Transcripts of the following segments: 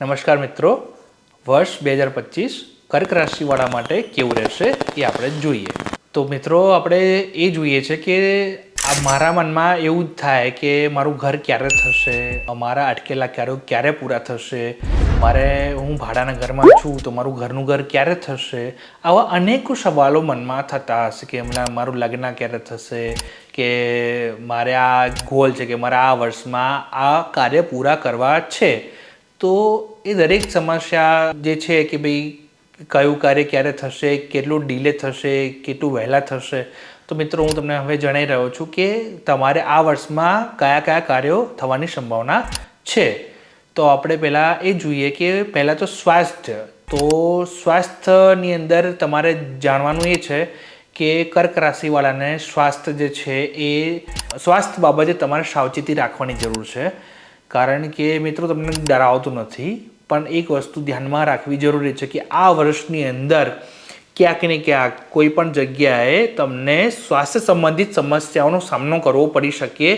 નમસ્કાર મિત્રો, વર્ષ 2025 કર્ક રાશિવાળા માટે કેવું રહેશે એ આપણે જોઈએ. તો મિત્રો આપણે એ જોઈએ છે કે આ મારા મનમાં એવું જ થાય કે મારું ઘર ક્યારે થશે, અમારા અટકેલા ક્યારે પૂરા થશે, હું ભાડાના ઘરમાં છું તો મારું ઘરનું ઘર ક્યારે થશે. આવા અનેકો સવાલો મનમાં થતા હશે કે મારું લગ્ન ક્યારે થશે, કે મારે આ ગોલ છે કે મારે આ વર્ષમાં આ કાર્ય પૂરા કરવા છે. તો એ દરેક સમસ્યા જે છે કે ભાઈ કયું કાર્ય ક્યારે થશે, કેટલું ડીલે થશે, કેટલું વહેલા થશે. તો મિત્રો હું તમને હવે જણાવી રહ્યો છું કે તમારે આ વર્ષમાં કયા કયા કાર્યો થવાની સંભાવના છે. તો આપણે પહેલાં એ જોઈએ કે પહેલાં તો સ્વાસ્થ્ય. તો સ્વાસ્થ્યની અંદર તમારે જાણવાનું એ છે કે કર્ક રાશિવાળાને સ્વાસ્થ્ય જે છે એ સ્વાસ્થ્ય બાબતે તમારે સાવચેતી રાખવાની જરૂર છે. કારણ કે મિત્રો તમને ડરાવતું નથી, પણ એક વસ્તુ ધ્યાનમાં રાખવી જરૂરી છે કે આ વર્ષની અંદર ક્યાંક ને ક્યાંક કોઈ પણ જગ્યાએ તમને સ્વાસ્થ્ય સંબંધિત સમસ્યાઓનો સામનો કરવો પડી શકે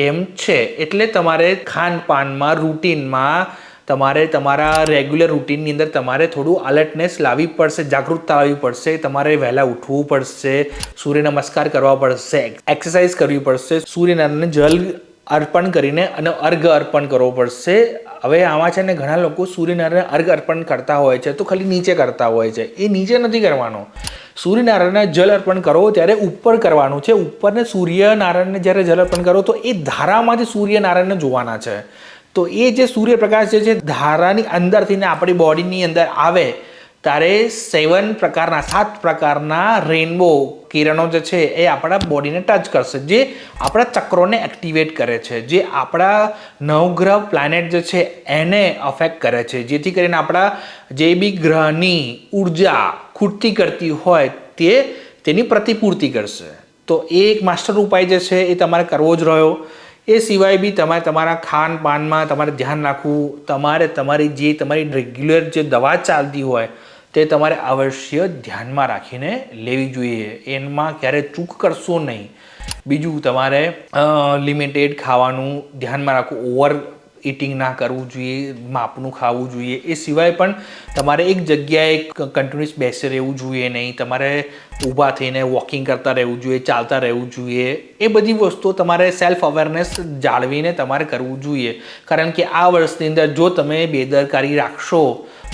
એમ છે. એટલે તમારે ખાનપાનમાં, રૂટીનમાં તમારે તમારા રેગ્યુલર રૂટીનની અંદર તમારે થોડું અલર્ટનેસ લાવવી પડશે, જાગૃતતા લાવવી પડશે. તમારે વહેલા ઉઠવું પડશે, સૂર્ય નમસ્કાર કરવા પડશે, એક્સરસાઇઝ કરવી પડશે, સૂર્યનારાયણને જલ અર્પણ કરીને અને અર્ઘ અર્પણ કરવો પડશે. હવે આમાં છે ને ઘણા લોકો સૂર્યનારાયણ અર્ઘ અર્પણ કરતા હોય છે તો ખાલી નીચે કરતા હોય છે. એ નીચે નથી કરવાનો. સૂર્યનારાયણને જલ અર્પણ કરો ત્યારે ઉપર કરવાનું છે. ઉપરને સૂર્યનારાયણને જ્યારે જલ અર્પણ કરો તો એ ધારામાંથી સૂર્યનારાયણને જોવાના છે. તો એ જે સૂર્યપ્રકાશ જે છે ધારાની અંદરથી ને આપણી બોડીની અંદર આવે ત્યારે 7 પ્રકારના રેનબો કિરણો જે છે એ આપણા બોડીને ટચ કરશે, જે આપણા ચક્રોને એક્ટિવેટ કરે છે, જે આપણા નવગ્રહ પ્લાનેટ જે છે એને અફેક્ટ કરે છે, જેથી કરીને આપણા જે બી ગ્રહની ઉર્જા ખૂટતી કરતી હોય તેની પ્રતિપૂર્તિ કરશે. તો એ એક માસ્ટર ઉપાય જે છે એ તમારે કરવો જ રહ્યો. એ સિવાય બી તમારે તમારા ખાનપાનમાં તમારે ધ્યાન રાખવું. તમારે તમારી રેગ્યુલર જે દવા ચાલતી હોય તે તમારે અવશ્ય ધ્યાનમાં રાખીને લેવી જોઈએ. એમાં ક્યારેય ચૂક કરશો નહીં. બીજું તમારે લિમિટેડ ખાવાનું ધ્યાનમાં રાખવું, ઓવર ઇટિંગ ના કરવું જોઈએ, માપનું ખાવું જોઈએ. એ સિવાય પણ તમારે એક જગ્યાએ કન્ટિન્યુઅસ બેસી રહેવું જોઈએ નહીં. તમારે ઊભા થઈને વોકિંગ કરતા રહેવું જોઈએ, ચાલતા રહેવું જોઈએ. એ બધી વસ્તુઓ તમારે સેલ્ફ અવેરનેસ જાળવીને તમારે કરવું જોઈએ. કારણ કે આ વર્ષની અંદર જો તમે બેદરકારી રાખશો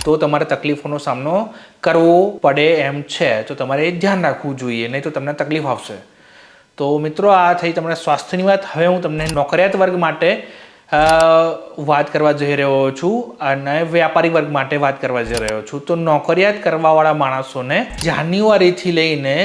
તો તમારે તકલીફોનો સામનો કરવો પડે એમ છે. તો તમારે એ ધ્યાન રાખવું જોઈએ, નહીં તો તમને તકલીફ આવશે. તો મિત્રો આ થઈ તમને સ્વાસ્થ્યની વાત. હવે હું તમને નોકરિયાત વર્ગ માટે વાત કરવા જઈ રહ્યો છું અને વ્યાપારી વર્ગ માટે વાત કરવા જઈ રહ્યો છું. તો નોકરિયાત કરવાવાળા માણસોને જાન્યુઆરીથી લઈને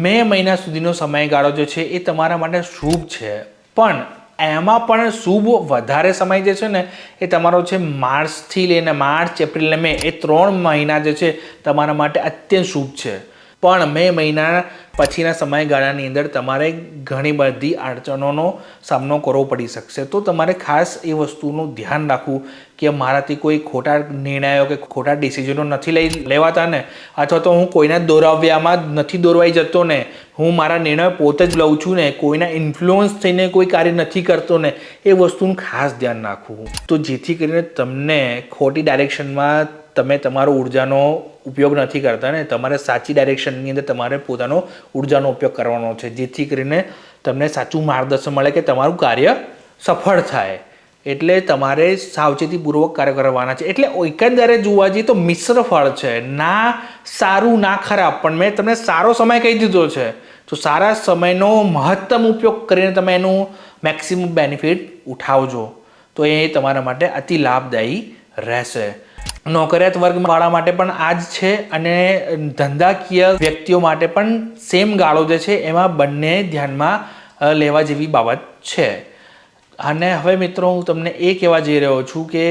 મે મહિના સુધીનો સમયગાળો જે છે એ તમારા માટે શુભ છે. પણ એમાં પણ શુભ વધારે સમય જે છે ને એ તમારો છે માર્ચથી લઈને માર્ચ, એપ્રિલ અને મે, એ 3 મહિના જે છે તમારા માટે અત્યંત શુભ છે. પણ મે મહિના પછીના સમયગાળાની અંદર તમારે ઘણી બધી અડચણોનો સામનો કરવો પડી શકશે. તો તમારે ખાસ એ વસ્તુનું ધ્યાન રાખવું કે મારાથી કોઈ ખોટા નિર્ણયો કે ખોટા ડિસિઝનો નથી લેવાતા ને, અથવા તો હું કોઈના દોરાવ્યામાં નથી દોરવાઈ જતો ને, હું મારા નિર્ણયો પોતે જ લઉં છું ને, કોઈના ઇન્ફ્લુઅન્સ થઈને કોઈ કાર્ય નથી કરતો ને, એ વસ્તુનું ખાસ ધ્યાન રાખવું. તો જેથી કરીને તમને ખોટી ડાયરેક્શનમાં તમે તમારો ઉર્જાનો ઉપયોગ નથી કરતા ને, તમારે સાચી ડાયરેક્શનની અંદર તમારે પોતાનો ઉર્જાનો ઉપયોગ કરવાનો છે, જેથી કરીને તમને સાચું માર્ગદર્શન મળે કે તમારું કાર્ય સફળ થાય. એટલે તમારે સાવચેતીપૂર્વક કાર્ય કરવાના છે. એટલે એકંદરે જોવા જઈએ તો મિશ્ર ફળ છે, ના સારું ના ખરાબ. પણ મેં તમને સારો સમય કહી દીધો છે. તો સારા સમયનો મહત્તમ ઉપયોગ કરીને તમે એનું મેક્સિમમ બેનિફિટ ઉઠાવજો. તો એ તમારા માટે અતિ લાભદાયી રહેશે. નોકરિયાત વર્ગવાળા માટે પણ આ જ છે અને ધંધાકીય વ્યક્તિઓ માટે પણ સેમ ગાળો જે છે એમાં બંને ધ્યાનમાં લેવા જેવી બાબત છે. અને હવે મિત્રો હું તમને એ કહેવા જઈ રહ્યો છું કે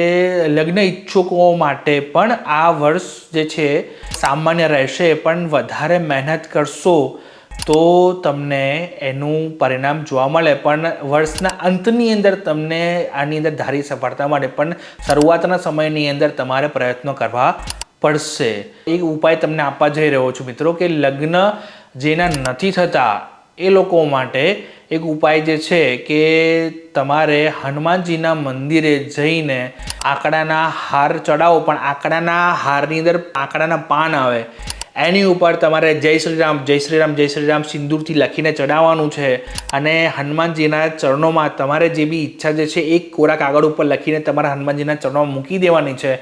લગ્ન ઈચ્છુકો માટે પણ આ વર્ષ જે છે સામાન્ય રહેશે, પણ વધારે મહેનત કરશો તો તમને એનું પરિણામ જોવા મળે. પણ વર્ષના અંતની અંદર તમને આની અંદર ધારી સફળતા મળે, પણ શરૂઆતના સમયની અંદર તમારે પ્રયત્નો કરવા પડશે. એક ઉપાય તમને આપવા જઈ રહ્યો છું મિત્રો કે લગ્ન જેના નથી થતા એ લોકો માટે એક ઉપાય જે છે કે તમારે હનુમાનજીના મંદિરે જઈને આંકડાના હાર ચડાવો, પણ આંકડાના હારની અંદર આંકડાના પાન આવે એની ઉપર તમારે જય શ્રી રામ જય શ્રી રામ જય શ્રી રામ સિંદૂરથી લખીને ચડાવવાનું છે અને હનુમાનજીના ચરણોમાં તમારે જે બી ઈચ્છા જે છે એક કોરા કાગળ ઉપર લખીને તમારા હનુમાનજીના ચરણોમાં મૂકી દેવાની છે.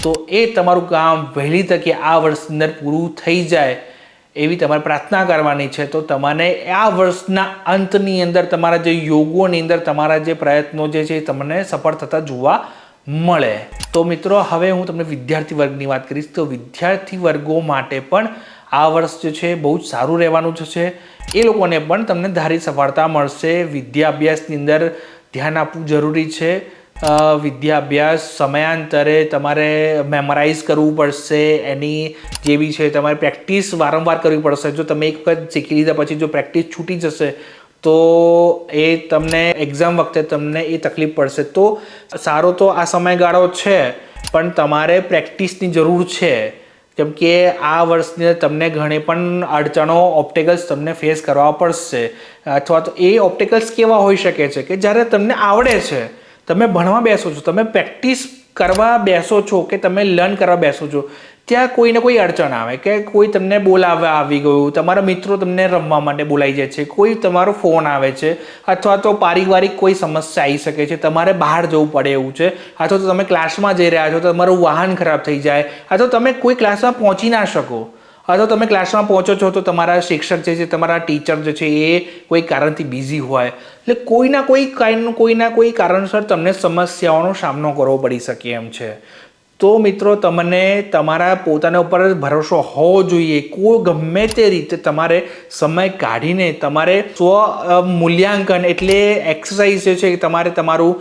તો એ તમારું કામ વહેલી તકે આ વર્ષની અંદર પૂરું થઈ જાય એવી તમારે પ્રાર્થના કરવાની છે. તો તમને આ વર્ષના અંતની અંદર તમારા જે યોગોની અંદર તમારા જે પ્રયત્નો જે છે તમને સફળ થતા જોવા મળે. તો મિત્રો હવે હું તમને વિદ્યાર્થી વર્ગની વાત કરીશ. તો વિદ્યાર્થી વર્ગો માટે પણ આ વર્ષ જે છે બહુ જ સારું રહેવાનું છે. એ લોકોને પણ તમને ધારી સફળતા મળશે. વિદ્યા અભ્યાસની અંદર ધ્યાન આપવું જરૂરી છે. વિદ્યા અભ્યાસ સમયાંતરે તમારે મેમરાઇઝ કરવું પડશે. એની જે બી છે તમારે પ્રેક્ટિસ વારંવાર કરવી પડશે. જો તમે એક વખત શીખી લીધા પછી જો પ્રેક્ટિસ છૂટી જશે તો એ તમને એક્ઝામ વખતે તમને એ તકલીફ પડશે. તો સારો તો આ સમયગાળો છે પણ તમારે પ્રેક્ટિસની જરૂર છે, કેમ કે આ વર્ષની તમને ઘણી પણ અડચણો ઓબ્સ્ટેકલ્સ તમને ફેસ કરવા પડશે. અથવા તો એ ઓબ્સ્ટેકલ્સ કેવા હોઈ શકે છે કે જ્યારે તમને આવડે છે, તમે ભણવા બેસો છો, તમે પ્રેક્ટિસ કરવા બેસો છો કે તમે લર્ન કરવા બેસો છો, ત્યાં કોઈને કોઈ અડચણ આવે કે કોઈ તમને બોલાવવા આવી ગયું, તમારા મિત્રો તમને રમવા માટે બોલાઈ જાય છે, કોઈ તમારો ફોન આવે છે, અથવા તો પારિવારિક કોઈ સમસ્યા આવી શકે છે, તમારે બહાર જવું પડે એવું છે, અથવા તો તમે ક્લાસમાં જઈ રહ્યા છો તો તમારું વાહન ખરાબ થઈ જાય, અથવા તમે કોઈ ક્લાસમાં પહોંચી ના શકો, અથવા તમે ક્લાસમાં પહોંચો છો તો તમારા શિક્ષક જે છે, તમારા ટીચર જે છે એ કોઈ કારણથી બિઝી હોય, એટલે કોઈના કોઈ કારણસર તમને સમસ્યાઓનો સામનો કરવો પડી શકે એમ છે. તો મિત્રો તમને તમારા પોતાના ઉપર ભરોસો હોવો જોઈએ. કોઈ ગમે તે રીતે તમારે સમય કાઢીને તમારે સ્વ મૂલ્યાંકન એટલે એક્સરસાઇઝ જે છે તમારે તમારું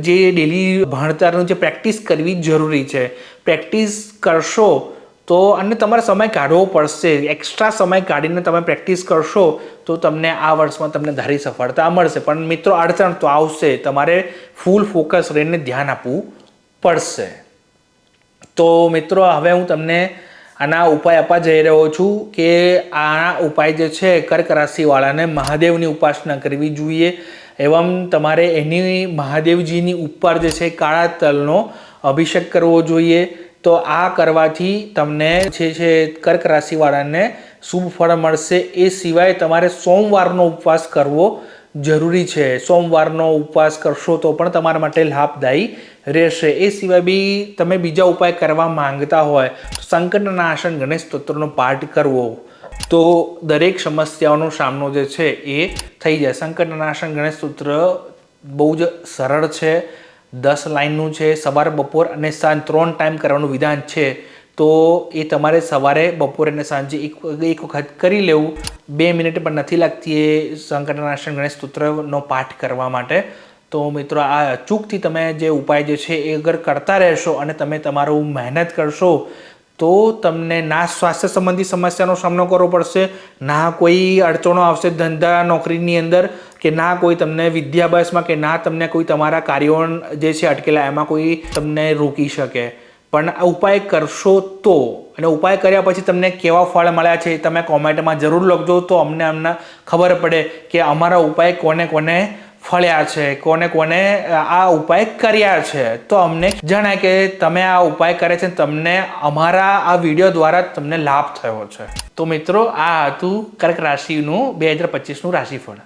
જે ડેલી ભણતરનું જે પ્રેક્ટિસ કરવી જરૂરી છે. પ્રેક્ટિસ કરશો તો અને તમારે સમય કાઢવો પડશે. એક્સ્ટ્રા સમય કાઢીને તમે પ્રેક્ટિસ કરશો તો તમને આ વર્ષમાં તમને ધારી સફળતા મળશે. પણ મિત્રો અડચણ તો આવશે, તમારે ફૂલ ફોકસ રહીને ધ્યાન આપવું પડશે. તો મિત્રો હવે હું તમને આના ઉપાય આપવા જઈ રહ્યો છું કે આ ઉપાય જે છે કર્ક રાશિવાળાને મહાદેવની ઉપાસના કરવી જોઈએ. એવમ તમારે એની મહાદેવજીની ઉપર જે છે કાળા તલનો અભિષેક કરવો જોઈએ. તો આ કરવાથી તમને જે છે કર્ક રાશિવાળાને શુભ ફળ મળશે. એ સિવાય તમારે સોમવારનો ઉપવાસ કરવો જરૂરી છે. સોમવારનો ઉપવાસ કરશો તો પણ તમારા માટે લાભદાયી રહેશે. એ સિવાય બી તમે બીજા ઉપાય કરવા માંગતા હોય તો સંકટનાશન ગણેશ સ્તોત્રનો પાઠ કરવો તો દરેક સમસ્યાઓનો સામનો જે છે એ થઈ જાય. સંકટનાશન ગણેશ સ્તોત્ર બહુ જ સરળ છે, 10 લાઇનનું છે. સવાર, બપોર અને સાંજ 3 ટાઈમ કરવાનું વિધાન છે. તો એ તમારે સવારે, બપોરે અને સાંજે એક વખત કરી લેવું. 2 મિનિટ પણ નથી લાગતી એ સંકટનાશન ગણેશ સ્તોત્રનો પાઠ કરવા માટે. તો મિત્રો આ અચૂકથી તમે જે ઉપાય જે છે એ અગર કરતા રહેશો અને તમે તમારું મહેનત કરશો તો તમને ના સ્વાસ્થ્ય સંબંધી સમસ્યાનો સામનો કરવો પડશે, ના કોઈ અડચણો આવશે ધંધા નોકરીની અંદર, કે ના કોઈ તમને વિદ્યાભ્યાસમાં, કે ના તમને કોઈ તમારા કાર્યો જે છે અટકેલા એમાં કોઈ તમને રોકી શકે. પણ આ ઉપાય કરશો તો, અને ઉપાય કર્યા પછી તમને કેવા ફળ મળ્યા છે તમે કોમેન્ટમાં જરૂર લખજો. તો અમને ખબર પડે કે અમારા ઉપાય કોને કોને ફળ્યા છે, કોને કોને આ ઉપાય કર્યા છે. તો અમને જણાય કે તમે આ ઉપાય કરે છે, તમને અમારા આ વિડીયો દ્વારા તમને લાભ થયો છે. તો મિત્રો આ હતું કર્ક રાશિનું 2025નું રાશિફળ.